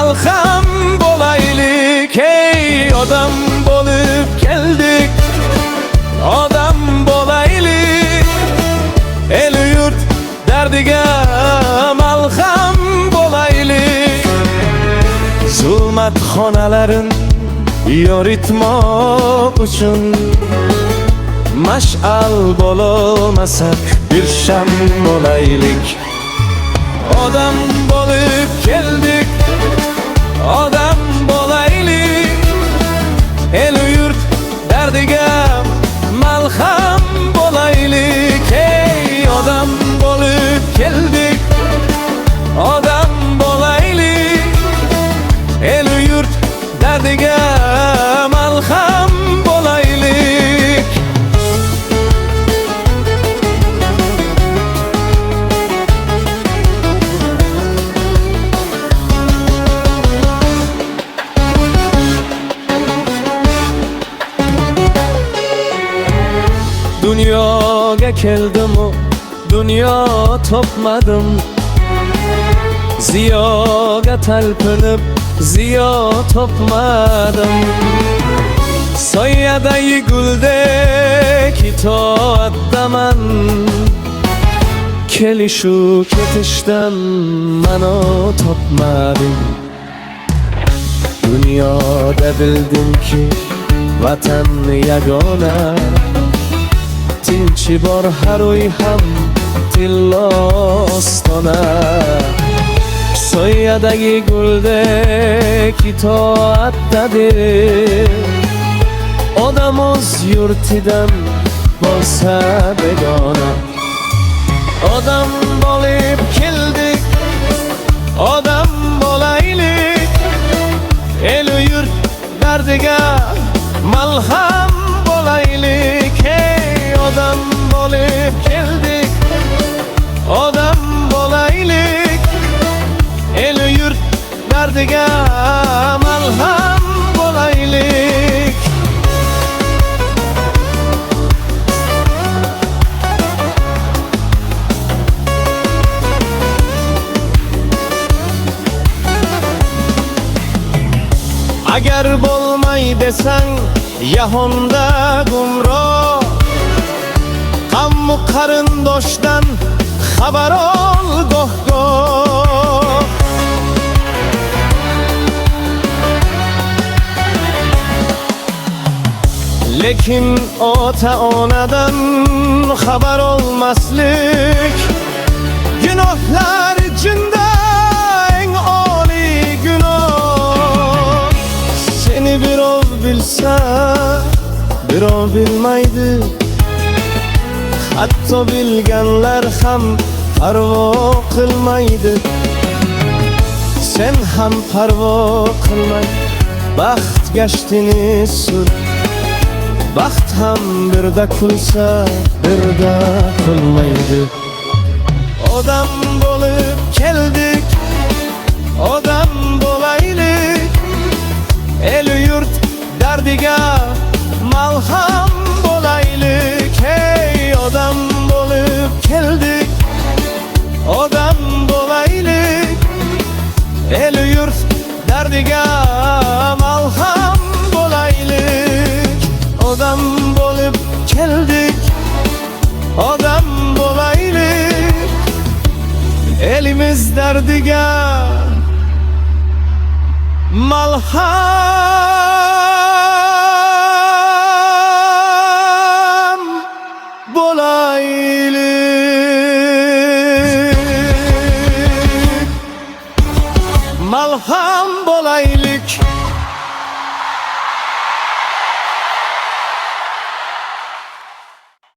malham bolaylik. Ey odam bolup geldik, odam bolaylik. El yurt derdiga malham bolaylik. Zulmat xonalarin yoritmoq uchun mash'al bo'lolmasak bir sham bo'laylik. Odam bo'lib keldik, odam bo'laylik. El yurt derdiga malham bo'laylik. Ey odam bo'lib keldik, odam bo'laylik. El yurt derdiga malham bo'laylik. Dunyoga keldimu dunyo topmadim, ziyoga talpinib ziyo topmadim. Soyadagi guldek itoatdaman, kelishu ketishdan ma'no topmadim. Dunyoda bildimki vatan yagona, tinchi bor har uy ham tillo ostona. Soyadagi guldek itoatdadir, odam o'z yurtidan bo'lsa begona. Odam bo'lib keldik, odam bo'laylik. El yurt dardiga malham bo'laylik. Ey odam bo'lib keldik, odam bo'laylik. El yurt derdiga malham bo'laylik. Agar bo'lmay desang yahonda gumroh, qammu qarindoshdan xabar ol goh-goh. Lekin ota onadan xabar olmaslik gunohlar ichida eng oliy gunoh. Seni birov bilsa birov bilmaydi, hatto bilganlar ham parvo qilmaydi. Sen ham parvo qilmay baxt gashtini sur. Baxt ham birda kulsa birda kulmaydi. Odam bo'lib keldik, odam bo'laylik. El yurt dardiga malham bo'laylik. Hey odam bo'lib keldik, odam bo'laylik. El yurt dardiga malham bo'laylik. Odam bo'lib keldik, odam bo'laylik. Elimiz dardiga malham bo'laylik. Malham bo'laylik.